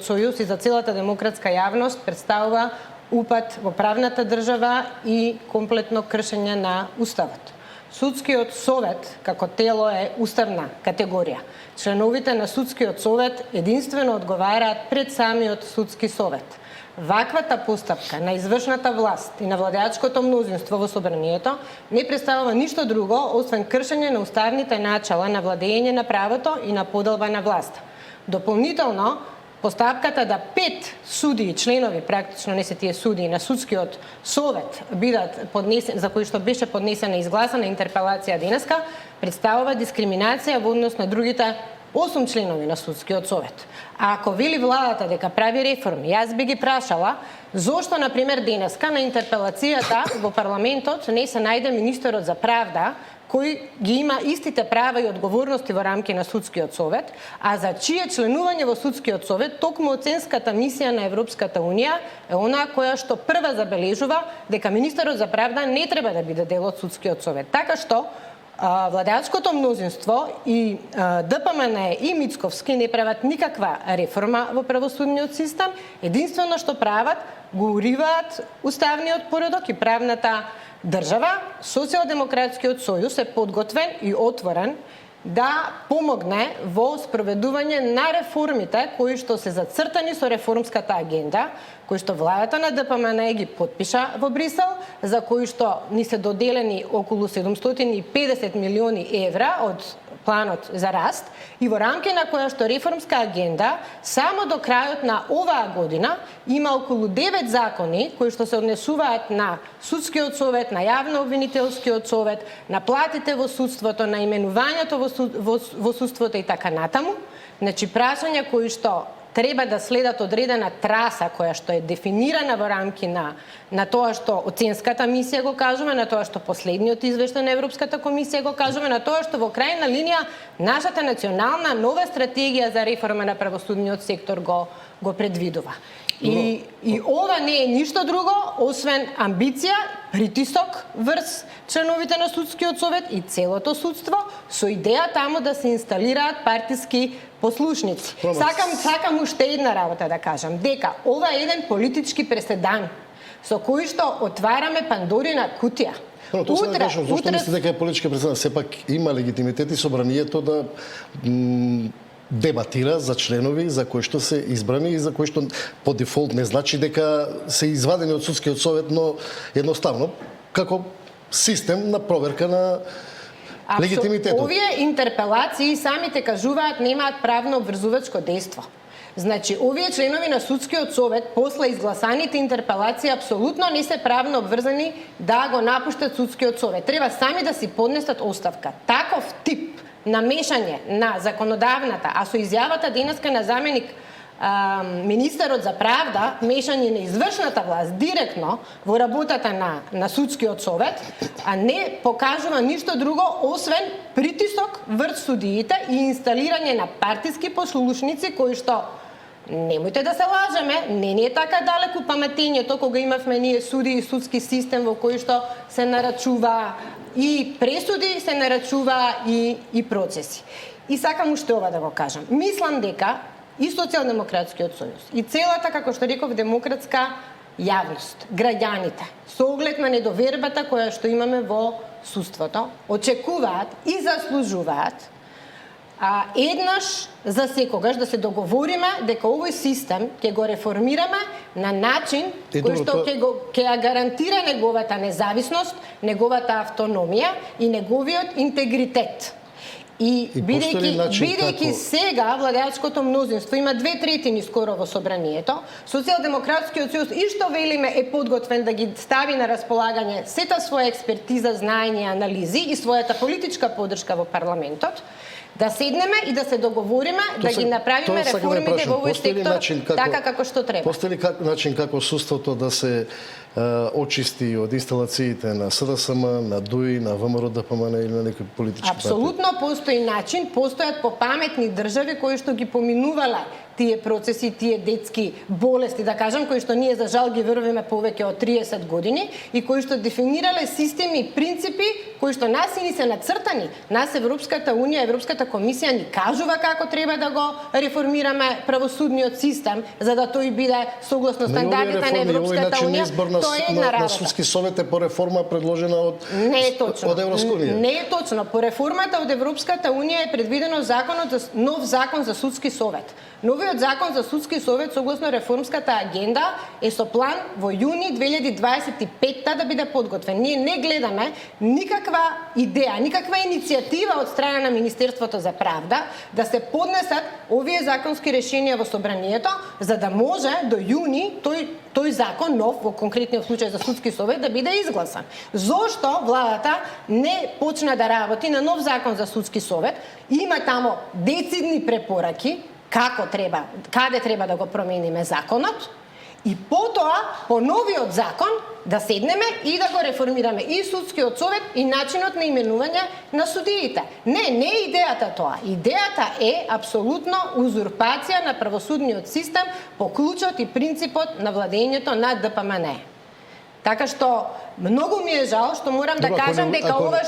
Сојуз и за целата демократска јавност представува упад во правната држава и комплетно кршење на Уставот. Судскиот совет како тело е уставна категорија. Членовите на Судскиот совет единствено одговараат пред самиот Судски совет. Ваквата постапка на извршната власт и на владеачкото мнозинство во собранието не представува ништо друго освен кршење на уставните начала на владење на правото и на поделба на власт. Дополнително, постапката да 5 судии, членови, практично не се тие судии на Судскиот совет бидат поднесени, за кои што беше поднесена и изгласана интерпелација денеска, представува дискриминација во однос на другите 8 членови на Судскиот совет. А ако вели владата дека прави реформи, јас би ги прашала зошто, например, денеска на интерпелацијата во парламентот не се најде министерот за правда, кој ги има истите права и одговорности во рамки на Судскиот совет, а за чие членување во Судскиот совет токму оценската мисија на Европската унија е онаа која што прва забележува дека министерот за правда не треба да биде дел од Судскиот совет. Така што владеачкото мнозинство и ДПМН и Мицковски не прават никаква реформа во правосудниот систем, единствено што прават го уриваат уставниот поредок и правната држава. Социјалдемократскиот сојуз е подготвен и отворен да помогне во спроведување на реформите кои што се зацртани со реформската агенда, кои што владата на ДПМН ги подпиша во Брисел, за кои што ни се доделени околу 750 милиони евра од планот за раст и во рамки на која што реформска агенда само до крајот на оваа година има околу 9 закони кои што се однесуваат на Судскиот совет, на јавно-обвинителскиот совет, на платите во судството, на именувањето во судството и така натаму. Значи прашања кои што треба да следат одредена траса која што е дефинирана во рамки на тоа што оценската мисија го кажува, на тоа што последниот извештај на Европската комисија го кажува, на тоа што во крајна линија нашата национална нова стратегија за реформа на правосудниот сектор го предвидува. И ова не е ништо друго освен амбиција, притисок врз членовите на Судскиот совет и целото судство со идеја таму да се инсталираат партиски послушници. Сакам уште една работа да кажам, дека ова е еден политички преседан со кој што отвараме Пандорина кутија. Тоа се да кажам, зошто мислите дека е политички преседан? Сепак има легитимитет и собранието да дебатира за членови за кои што се избрани и за кои што по дефолт не значи дека се извадени од Судскиот совет, но едноставно како систем на проверка на легитимитетот. Овие интерпелации самите кажуваат немаат правно обврзувачко дејство. Значи, овие членови на Судскиот совет после изгласаните интерпелации апсолутно не се правно обврзани да го напуштат Судскиот совет. Треба сами да си поднесат оставка. Таков тип намешање на законодавната, а со изјавата денеска на заменик министерот за правда, мешање на извршната власт директно во работата на Судскиот совет, а не покажува ништо друго освен притисок врз судиите и инсталирање на партиски послушници кои што, немојте да се лажеме, не ни е така далеку паметењето кога имавме ние суди и судски систем во кој што се нарачува и пресуди, се нарачува и процеси. И сакам уште ова да го кажам. Мислам дека и Социјалдемократскиот сојуз и целата, како што реков, демократска јавност, граѓаните, со оглед на недовербата која што имаме во судството, очекуваат и заслужуваат еднаш за секогаш да се договориме дека овој систем ќе го реформираме на начин кој што ќе ја гарантира неговата независност, неговата автономија и неговиот интегритет. И бидејќи сега владеачкото мнозинство има 2/3 скоро во собранието, Социјалдемократскиот сојуз и што велиме е подготвен да ги стави на располагање сета своја експертиза, знаење и анализи и својата политичка поддршка во парламентот, да седнеме и да се договориме да ги направиме реформите во овој сектор така како што треба. Постои ли начин како судството да се очисти од инсталациите на СДСМ, на ДУИ, на ВМРО, ДПМН или на некои политички партии? Апсолутно постои начин, постојат попаметни држави кои што ги поминувале тие процеси, тие детски болести, да кажам, кои што ние за жал ги врвиме повеќе од 30 години и кои што дефинирале системи и принципи кои што нас и ни се нацртани. Нас Европската Унија, Европската комисија ни кажува како треба да го реформираме правосудниот систем за да тој биде согласно стандардите на Европската Унија. Тоа е една работа. На судски совет е по реформа предложена од Европска Унија. Не е точно. По реформата од Европската Унија е предвидено нов закон за судски совет. Новиот закон за судски совет согласно реформската агенда е со план во јуни 2025 да биде подготвен. Ние не гледаме никаква идеја, никаква иницијатива од страна на Министерството за правда да се поднесат овие законски решенија во собранието за да може до јуни тој закон нов во конкретниот случај за судски совет да биде изгласан. Зошто владата не почна да работи на нов закон за судски совет? Има тамо децидни препораки како треба, каде треба да го промениме законот и потоа по новиот закон да седнеме и да го реформираме и судскиот совет и начинот на именување на судиите. Не е идејата тоа. Идејата е апсолутно узурпација на правосудниот систем по клучот и принципот на владењето на ДПМН. Така што многу ми е жал што морам да кажам дека ова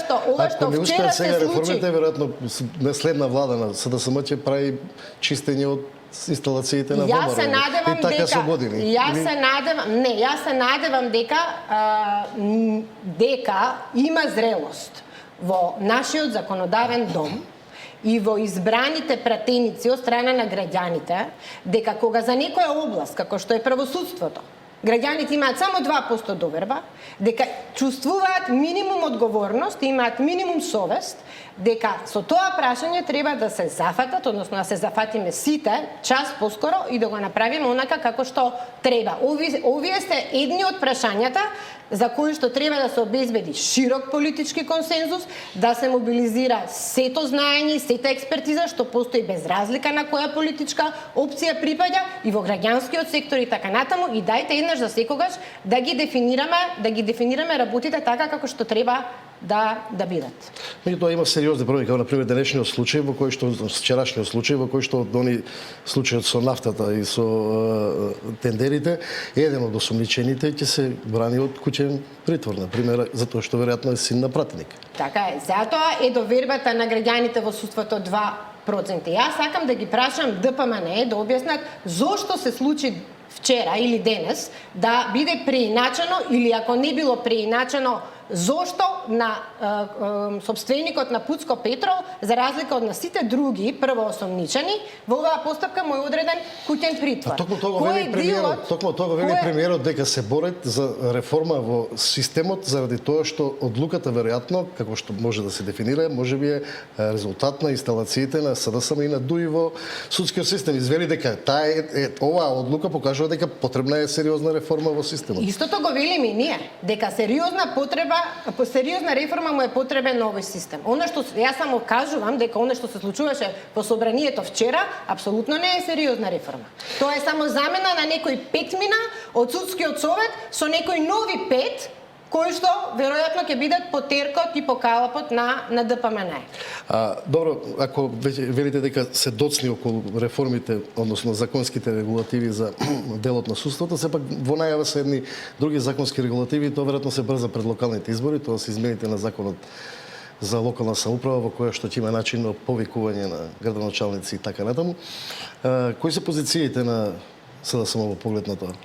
што вчера се случи. Реформите веројатно следна влада на СДСМ ќе прави чистење од инсталациите на ВМРО. Јас се надевам дека има зрелост во нашиот законодавен дом и во избраните пратеници од страна на граѓаните дека кога за некоја област како што е правосудството граѓаните имаат само 2% доверба, дека чувствуваат минимум одговорност, имаат минимум совест, дека со тоа прашање треба да се зафатат, односно да се зафатиме сите час поскоро и да го направиме онака како што треба. Овие се едни од прашањата за кои што треба да се обезбеди широк политички консензус, да се мобилизира сето знаење и сета експертиза што постои без разлика на која политичка опција припаѓа и во граѓанскиот сектор и така натаму и дајте еднаш за секогаш да ги дефинираме работите така како што треба да бидат. Меѓутоа има сериозни проблеми, како например денешниот случај во кој што вчерашниот случај во кој што они случајот со нафтата и со тендерите, еден од осомничените ќе се брани од куќен притвор, на пример, затоа што веројатно е син на пратеник. Така е. Затоа е довербата на граѓаните во судството 2%. Јас сакам да ги прашам ДПМН да објаснат зошто се случи вчера или денес да биде преиначено или ако не било преиначено зошто на собственикот на Пуцко Петрол, за разлика од на сите други првоосомничени, во оваа постапка му е одреден куќен притвор. Токму тоа го вели премиерот дека се борат за реформа во системот заради тоа што одлуката веројатно, како што може да се дефинира, можеби е резултат на инсталациите на СДСМ и на ДУИ во судскиот систем. Извели дека оваа одлука покажува дека потребна е сериозна реформа во системот. Истото го велиме и ние, дека по сериозна реформа му е потребен овој систем. Она што јас само кажувам дека она што се случуваше во собранието вчера апсолутно не е сериозна реформа. Тоа е само замена на некои петмина од судскиот совет со некои нови 5 кои што веројатно ќе бидат по теркот и по калапот на ДПМН. Добро, ако велите дека се доцни околу реформите, односно законските регулативи за делот на судството, сепак во најава се едни други законски регулативи, тоа веројатно се брза пред локалните избори, тоа се измените на законот за локална самоуправа во која што ќе има начин на повикување на градоначалници и така натаму. Кои се позициите на СДСМ во поглед на тоа?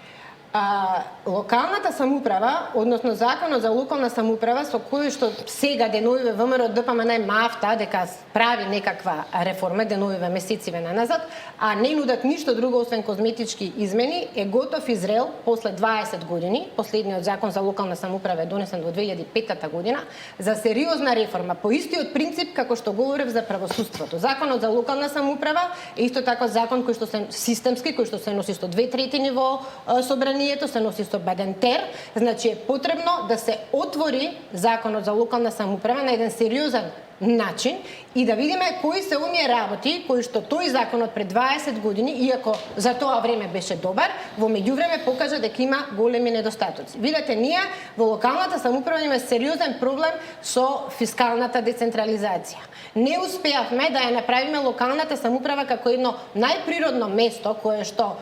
Локалната самоуправа, односно законот за локална самоуправа со кој што сега деновиве ВМРО ДПМН мафта дека прави некаква реформа деновиве месециве назад, а не нудат ништо друго освен козметички измени, е готов и зрел после 20 години. Последниот закон за локална самоуправа е донесен во 2005 година за сериозна реформа по истиот принцип како што говорев за правосудството. Законот за локална самоуправа е исто така закон кој што се системски, кој што се носи со 2/3 ниво собранието, се носи со бадентер, значи е потребно да се отвори законот за локална самоуправа на еден сериозен начин и да видиме кои се оние работи кои што тој законот пред 20 години, иако за тоа време беше добар, во меѓувреме покажа дека има големи недостатоци. Видете, ние во локалната самоуправа имаме сериозен проблем со фискалната децентрализација. Не успеавме да ја направиме локалната самоуправа како едно најприродно место кое што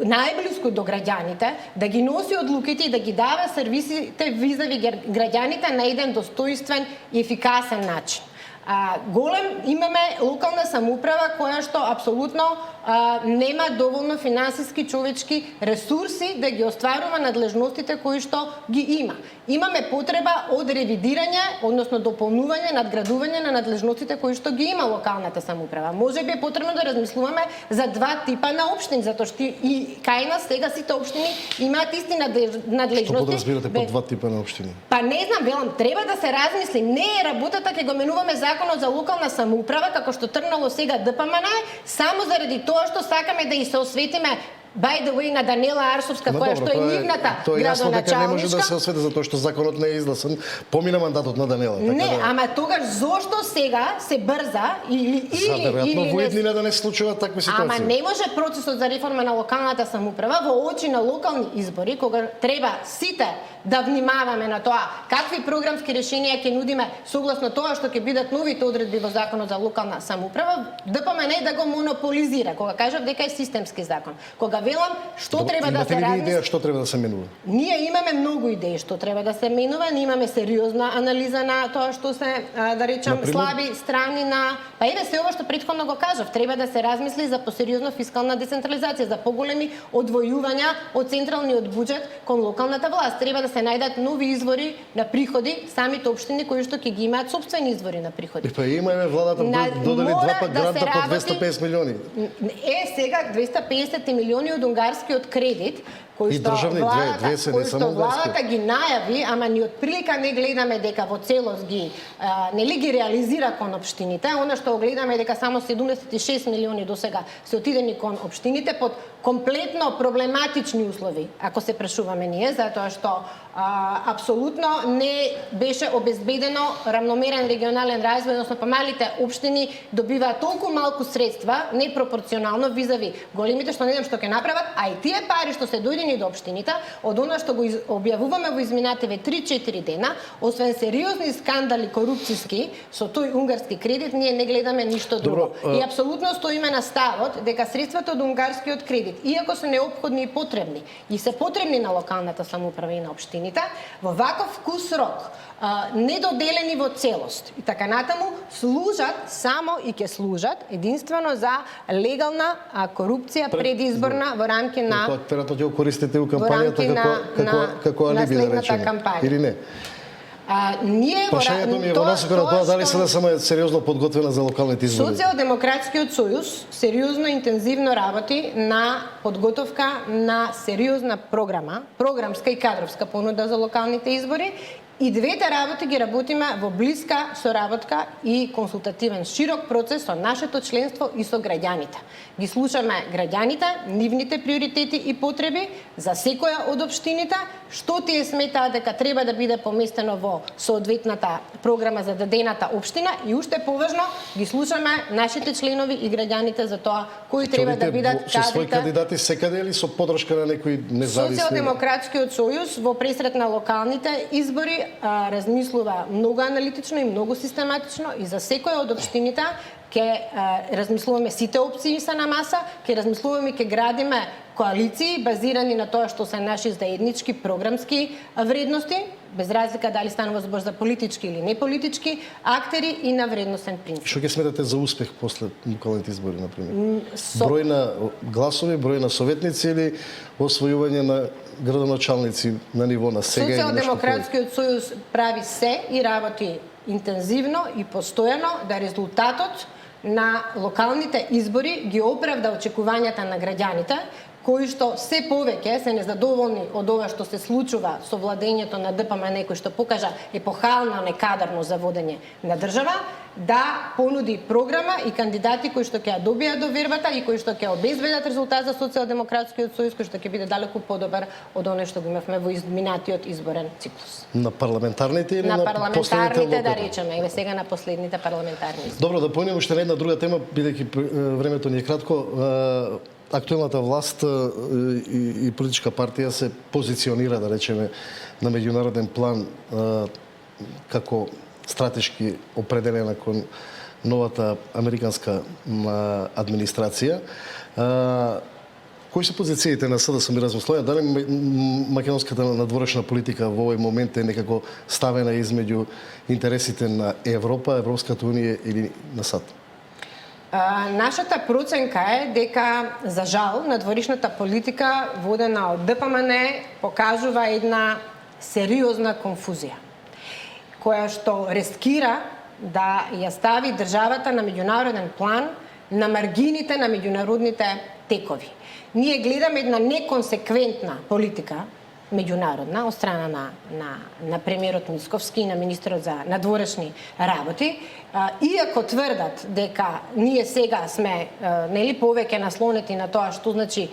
најблиску до граѓаните, да ги носи одлуките и да ги дава сервисите визави граѓаните на еден достоинствен и ефикасен начин. Имаме локална самоуправа која што апсолутно нема доволно финансиски, човечки ресурси да ги остварува надлежностите кои што ги има. Имаме потреба од ревидирање, односно дополнување, надградување на надлежностите кои што ги има локалната самоуправа. Можеби е потребно да размислуваме за два типа на општини, затоа што и кај нас сега сите општини имаат исти надлежности. Што подразбирате под два типа на општини? Па не знам, велам, треба да се размисли. Не е работата ќе го менуваме законот за локална самоуправа, како што тргнало сега ДПМН, само заради тоа што сакаме да и се осветиме by the way на Даниела Арсовска, која што е нивната градоначалничка. Тоа е јасно дека не може да се освети затоа што законот не е изгласан. Помина мандатот на Даниела. Не, ама тогаш зошто сега се брза или веројатно во иднина да не се случуваат такви ситуации. Ама не може процесот за реформа на локалната самоуправа во очи на локални избори, кога треба сите да внимаваме на тоа какви програмски решенија ќе нудиме согласно тоа што ќе бидат новите одредби во законот за локална самоуправа, ДПМН да го монополизира. Кога кажав дека е системски закон, кога велам што треба да се размисли. Имате ли идеја што треба да се менува? Ние имаме многу идеи што треба да се менува, ние имаме сериозна анализа на тоа што се да речам слаби страни на па еве се ова што претходно го кажав, треба да се размисли за посериозна фискална децентрализација, за поголеми одвојувања од централниот буџет кон локалната власт. Треба да се најдат нови извори на приходи, самите општини кои што ќе ги имаат сопствени извори на приходи. Па имаме владата додели два пат гранта по 250 милиони. Сега 250 милиони од унгарскиот кредит кој што владата ги најави, ама ни од прилика не гледаме дека во целост ги нели ги реализира кон општините. Она што гледаме дека само 76 милиони досега се отидени кон општините под комплетно проблематични услови, ако се прашуваме ние, затоа што апсолутно не беше обезбедено рамномерен регионален развој, односно помалите општини добиваат толку малку средства, непропорционално визави големите што не знам што ќе направат, а и тие пари што се дојдени до општините, од она што го објавуваме во изминативе 3-4 дена, освен сериозни скандали корупциски со тој унгарски кредит, ние не гледаме ништо друго. И апсолутно стоиме на ставот дека средствата од унгарскиот кредит, иако се неопходни и потребни, и се потребни на локалната самоуправа и на општините, во ваков вкус рок, недоделени во целост и така натаму, служат само и ќе служат единствено за легална корупција предизборна во рамки на тоа веројатно ќе го користите у кампањата како алиби да речеме или не. Прашањето ми е во насока на тоа дали се да само е сериозно подготвена за локалните избори. Социјалдемократскиот сојуз сериозно и интензивно работи на подготовка на сериозна програмска и кадровска понуда за локалните избори. И двете работи ги работиме во блиска соработка и консултативен широк процес со нашето членство и со граѓаните. Ги слушаме граѓаните, нивните приоритети и потреби за секоја од општините, што тие сметаат дека треба да биде поместено во соодветната програма за дадената општина и уште поважно ги слушаме нашите членови и граѓаните за тоа кои треба да бидат кадрите. Со своји кандидати секаде или со поддршка на некои независни? Социјалдемократскиот сојуз во пресрет на локалните избори размислува многу аналитично и многу систематично и за секоја од општините ќе размислуваме сите опции са на маса, ќе размислуваме и ќе градиме коалиции базирани на тоа што се наши заеднички програмски вредности, без разлика дали станува збор за политички или неполитички актери и на вредностен принцип. Што ќе сметате за успех после локалните избори, например? Број на гласови, број на советници или освојување на градоначалници на ниво на сега? Социјалдемократскиот сојуз прави се и работи интензивно и постојано да резултатот на локалните избори ги оправда очекувањата на граѓаните, кои што се повеќе се незадоволни од ова што се случува со владењето на ДПМН, кој што покажа епохална некадарност за водење на држава, да понуди програма и кандидати кои што ќе ја добијат довербата и кои што ќе обезбедат резултат за Социјалдемократскиот сојуз, кој што ќе биде далеку подобар од оној што го имавме во изминатиот изборен циклус. На парламентарните или на на парламентарните, последните да речеме, еве сега на последните парламентарни избори. Добро, да појдеме уште на една друга тема, бидејќи времето ни е кратко. Актуелната власт и политичка партија се позиционира, да речеме, на меѓународен план како стратешки определена кон новата американска администрација. Кои се позициите на СДСМ и размислување? Дали македонската надворешна политика во овој момент е некако ставена измеѓу интересите на Европа, Европската унија или на САД? Нашата проценка е дека, за жал, надворешната политика водена од ДПМН покажува една сериозна конфузија, која што рискира да ја стави државата на меѓународен план на маргините на меѓународните текови. Ние гледаме една неконсеквентна политика меѓународна од страна на премиерот Мицковски и на министерот за надворешни работи, иако тврдат дека ние сега сме нели повеќе наслонети на тоа што значи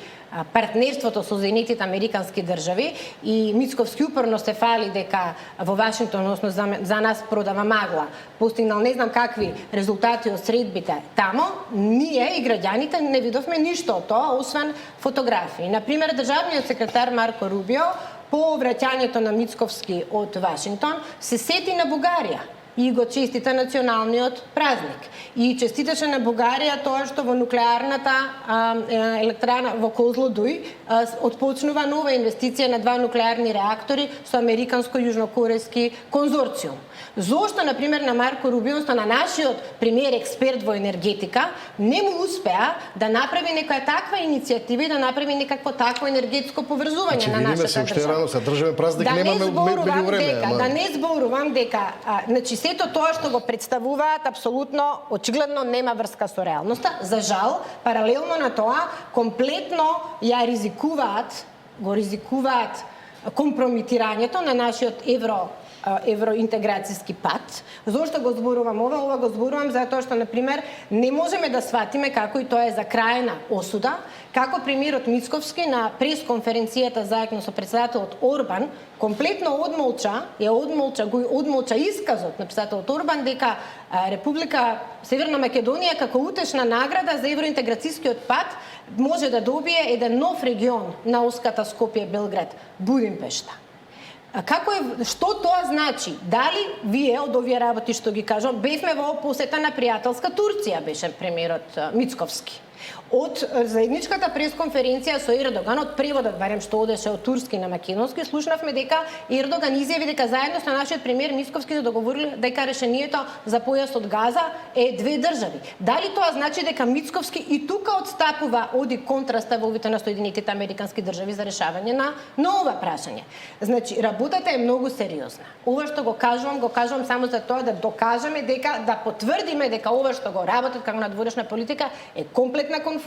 партнерството со Соединетите Американски држави и Мицковски упорно се фали дека во Вашингтон, односно за нас продава магла, постигнал не знам какви резултати од средбите тамо, ние и граѓаните не видовме ништо од тоа, освен фотографии. Например, државниот секретар Марко Рубио по враќањето на Мицковски од Вашингтон се сети на Бугарија и го честита националниот празник. И честиташе на Бугарија тоа што во нуклеарната електрана во Козлодуј отпочнува нова инвестиција на 2 нуклеарни реактори со американско-јужнокорејски конзорциум. Зошто, например, на Марко Рубио, на нашиот премиер експерт во енергетика, не му успеа да направи некоја таква иницијатива и да направи некакво такво енергетско поврзување на нашата држава. Уште рано се државен празник, немаме меѓу време. Да не зборувам дека, значи сето тоа што го представуваат апсолутно очигледно нема врска со реалноста. За жал, паралелно на тоа, комплетно ја ризикуваат компрометирањето на нашиот евроинтеграцијски пат. Зошто го зборувам ова? Ова го зборувам затоа што, например, не можеме да сватиме како и тоа е за крајна осуда, како премиерот Мицковски на пресконференцијата заедно со председателот Орбан комплетно одмолча исказот на председателот Орбан дека Република Северна Македонија како утешна награда за евроинтеграцијскиот пат може да добие еден нов регион на оската Скопје-Белград, Будимпешта. Што тоа значи? Дали вие од овие работи што ги кажам, бевме во посета на пријателска Турција, беше премиерот Мицковски. Од заедничката пресконференција со Ердоган, од преводот барем што одеше од турски на македонски, слушнавме дека Ердоган изјави дека заедно со нашиот премиер Мицковски се договориле дека решението за појасот Газа е 2 држави. Дали тоа значи дека Мицковски и тука отстапува, оди контра ставовите на Соединетите Американски држави за решавање на ова прашање? Значи, работата е многу сериозна. Ова што го кажувам само за тоа да докажеме дека, да потврдиме дека ова што го работат како надворешна политика е комплетна конфузија,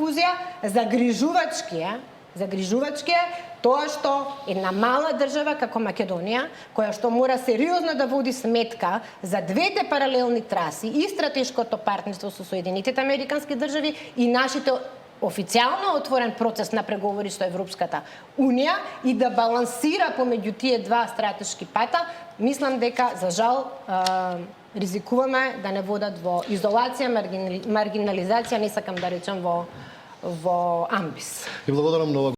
загрижувачки е тоа што една мала држава како Македонија, која што мора сериозно да води сметка за двете паралелни траси и стратешкото партнерство со Соединетите Американски држави и нашите официјално отворен процес на преговори со Европската Унија и да балансира помеѓу тие два стратешки пата, мислам дека за жал ризикуваме да не водат во изолација, маргинализација, не сакам да речам во амбис. И благодарам на